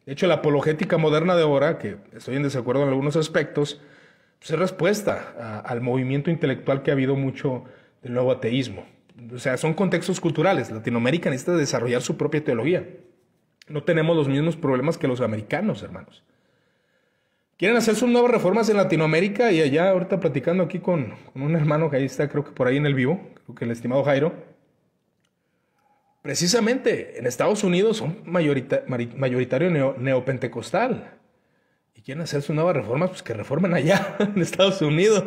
De hecho, la apologética moderna de ahora, que estoy en desacuerdo en algunos aspectos, pues es respuesta al movimiento intelectual que ha habido mucho del nuevo ateísmo. O sea, son contextos culturales. Latinoamérica necesita desarrollar su propia teología. No tenemos los mismos problemas que los americanos, hermanos. Quieren hacer sus nuevas reformas en Latinoamérica y allá, ahorita platicando aquí con un hermano que ahí está, creo que por ahí en el vivo, creo que el estimado Jairo. Precisamente en Estados Unidos son mayoritario neopentecostal. Y quieren hacer sus nuevas reformas, pues que reformen allá, en Estados Unidos.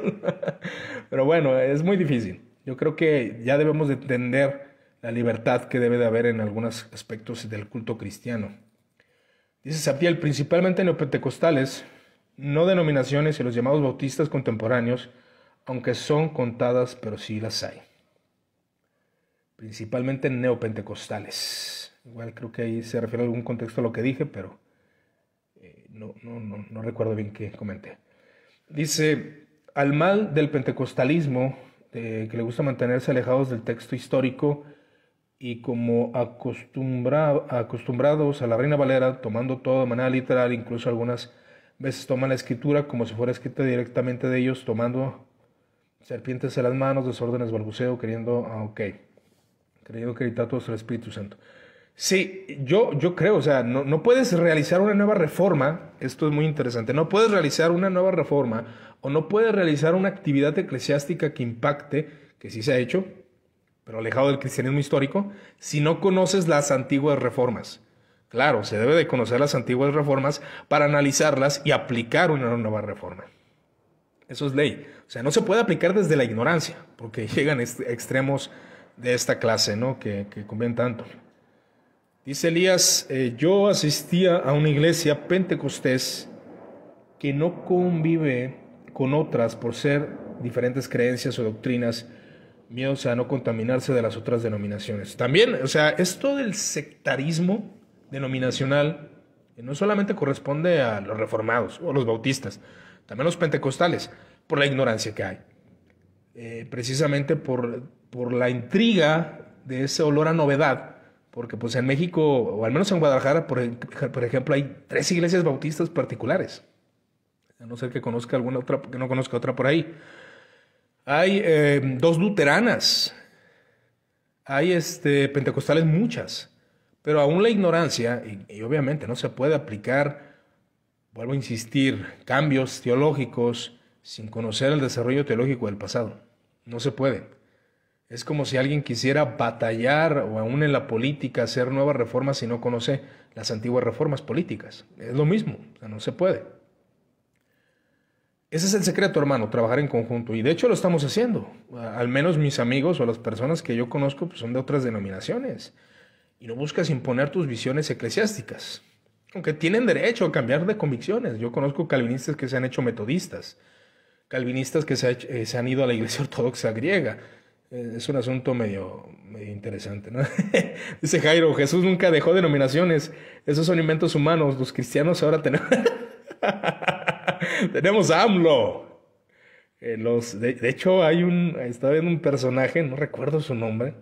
Pero bueno, es muy difícil. Yo creo que ya debemos de entender la libertad que debe de haber en algunos aspectos del culto cristiano. Dice Sabdiel, principalmente neopentecostales, no denominaciones y los llamados bautistas contemporáneos, aunque son contadas, pero sí las hay. Principalmente neopentecostales. Igual creo que ahí se refiere a algún contexto a lo que dije, pero no recuerdo bien qué comenté. Dice, al mal del pentecostalismo, que le gusta mantenerse alejados del texto histórico y como acostumbrados a la Reina Valera, tomando todo de manera literal, incluso algunas veces toman la escritura como si fuera escrita directamente de ellos, tomando serpientes en las manos, desórdenes, balbuceo, queriendo acreditar todo el Espíritu Santo. Sí, yo creo, o sea, no puedes realizar una nueva reforma, esto es muy interesante, no puedes realizar una nueva reforma o no puedes realizar una actividad eclesiástica que impacte, que sí se ha hecho, pero alejado del cristianismo histórico, si no conoces las antiguas reformas. Claro, se debe de conocer las antiguas reformas para analizarlas y aplicar una nueva reforma. Eso es ley. O sea, no se puede aplicar desde la ignorancia, porque llegan extremos de esta clase, ¿no? Que convienen tanto. Dice Elías, yo asistía a una iglesia pentecostés que no convive con otras por ser diferentes creencias o doctrinas, miedos a no contaminarse de las otras denominaciones. También, o sea, esto del sectarismo denominacional no solamente corresponde a los reformados o los bautistas, también los pentecostales, por la ignorancia que hay. Precisamente por la intriga de ese olor a novedad, porque pues en México, o al menos en Guadalajara, por ejemplo, hay 3 iglesias bautistas particulares. A no ser que conozca alguna otra, que no conozca otra por ahí. Hay 2 luteranas. Hay pentecostales muchas. Pero aún la ignorancia, y obviamente no se puede aplicar, vuelvo a insistir, cambios teológicos sin conocer el desarrollo teológico del pasado. No se puede. Es como si alguien quisiera batallar o aún en la política hacer nuevas reformas si no conoce las antiguas reformas políticas. Es lo mismo, o sea, no se puede. Ese es el secreto, hermano, trabajar en conjunto. Y de hecho lo estamos haciendo. Al menos mis amigos o las personas que yo conozco pues, son de otras denominaciones. Y no buscas imponer tus visiones eclesiásticas. Aunque tienen derecho a cambiar de convicciones. Yo conozco calvinistas que se han hecho metodistas. Calvinistas que se han ido a la iglesia ortodoxa griega. Es un asunto medio interesante, ¿no? Dice Jairo, Jesús nunca dejó denominaciones. Esos son inventos humanos. Los cristianos ahora tenemos... tenemos a AMLO. De hecho, estaba viendo un personaje, no recuerdo su nombre,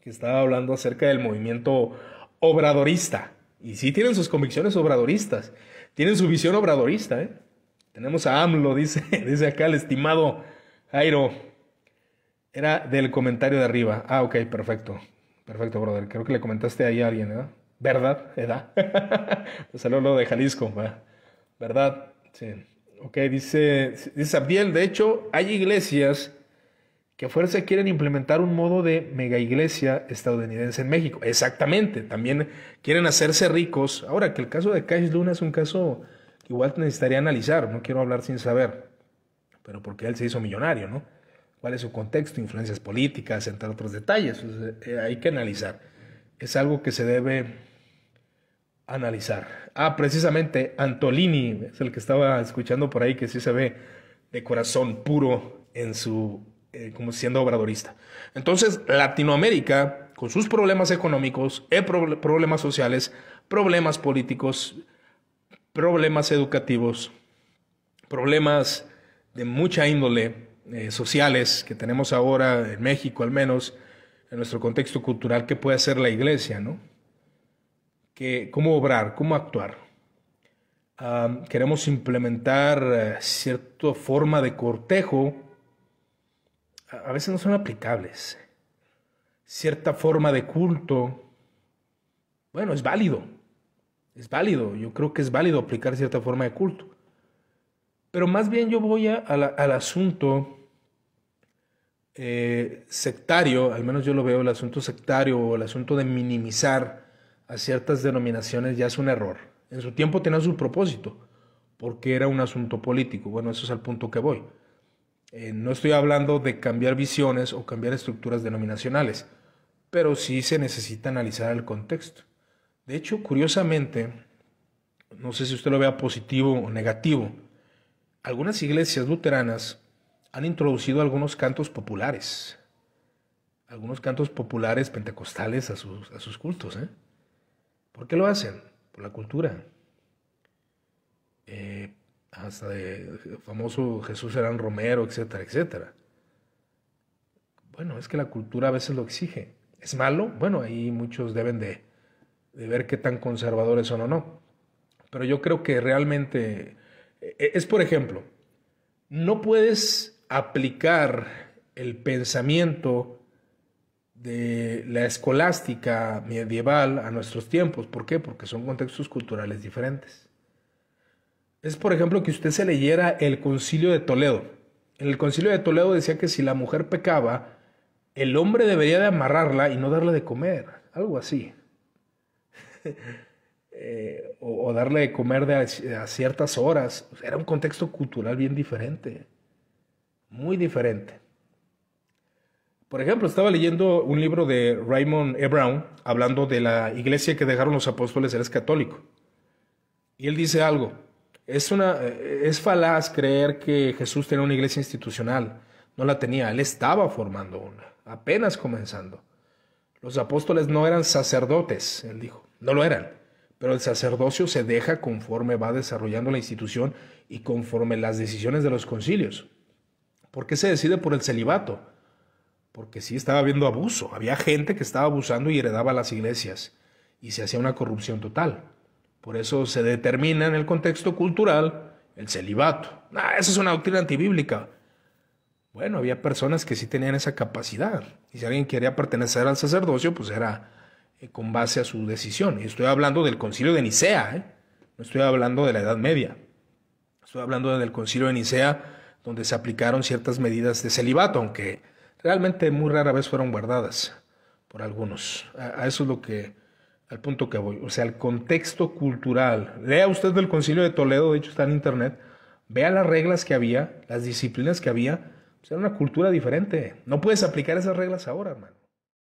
que estaba hablando acerca del movimiento obradorista. Y sí tienen sus convicciones obradoristas. Tienen su visión obradorista, ¿eh? Tenemos a AMLO, dice acá el estimado Jairo. Era del comentario de arriba. Ah, ok, perfecto. Perfecto, brother. Creo que le comentaste ahí a alguien, ¿verdad? ¿Verdad? ¿Edad? Pues salió lo de Jalisco, ¿verdad? Sí. Ok, dice Abdiel, de hecho, hay iglesias que a fuerza quieren implementar un modo de mega iglesia estadounidense en México. Exactamente, también quieren hacerse ricos. Ahora, que el caso de Cash Luna es un caso que igual necesitaría analizar, no quiero hablar sin saber, pero porque él se hizo millonario, ¿no? ¿Cuál es su contexto, influencias políticas, entre otros detalles? Pues, hay que analizar. Es algo que se debe analizar. Precisamente Antolini es el que estaba escuchando por ahí, que sí se ve de corazón puro en su, como siendo obradorista. Entonces, Latinoamérica, con sus problemas económicos, problemas sociales, problemas políticos, problemas educativos, problemas de mucha índole, sociales que tenemos ahora en México, al menos en nuestro contexto cultural, ¿qué puede hacer la iglesia, no? cómo obrar, cómo actuar. Queremos implementar cierta forma de cortejo, a veces no son aplicables. Cierta forma de culto, bueno, es válido, yo creo que es válido aplicar cierta forma de culto. Pero más bien yo voy al asunto sectario, al menos yo lo veo, el asunto sectario o el asunto de minimizar a ciertas denominaciones ya es un error. En su tiempo tenía su propósito, porque era un asunto político. Bueno, eso es al punto que voy. No estoy hablando de cambiar visiones o cambiar estructuras denominacionales, pero sí se necesita analizar el contexto. De hecho, curiosamente, no sé si usted lo vea positivo o negativo, algunas iglesias luteranas han introducido algunos cantos populares pentecostales a sus cultos. ¿Por qué lo hacen? Por la cultura. Hasta de famoso Jesús Serán Romero, etcétera, etcétera. Bueno, es que la cultura a veces lo exige. ¿Es malo? Bueno, ahí muchos deben de ver qué tan conservadores son o no. Pero yo creo que realmente es, por ejemplo, no puedes aplicar el pensamiento de la escolástica medieval a nuestros tiempos. ¿Por qué? Porque son contextos culturales diferentes. Es, por ejemplo, que usted se leyera el Concilio de Toledo. En el Concilio de Toledo decía que si la mujer pecaba, el hombre debería de amarrarla y no darle de comer, algo así. O darle de comer a ciertas horas. O sea, era un contexto cultural bien diferente, muy diferente. Por ejemplo, estaba leyendo un libro de Raymond E. Brown hablando de la iglesia que dejaron los apóstoles, él es católico. Y él dice algo, es falaz creer que Jesús tenía una iglesia institucional, no la tenía, él estaba formando una, apenas comenzando. Los apóstoles no eran sacerdotes, él dijo, no lo eran, pero el sacerdocio se deja conforme va desarrollando la institución y conforme las decisiones de los concilios. ¿Por qué se decide por el celibato? Porque sí estaba habiendo abuso, había gente que estaba abusando y heredaba las iglesias y se hacía una corrupción total. Por eso se determina en el contexto cultural el celibato. Esa es una doctrina antibíblica. Bueno, había personas que sí tenían esa capacidad y si alguien quería pertenecer al sacerdocio, pues era con base a su decisión. Y estoy hablando del Concilio de Nicea, no estoy hablando de la Edad Media. Estoy hablando del Concilio de Nicea, donde se aplicaron ciertas medidas de celibato, aunque realmente muy rara vez fueron guardadas por algunos. A eso es al punto que voy. O sea, el contexto cultural. Lea usted del Concilio de Toledo, de hecho está en internet. Vea las reglas que había, las disciplinas que había. Pues era una cultura diferente. No puedes aplicar esas reglas ahora, hermano.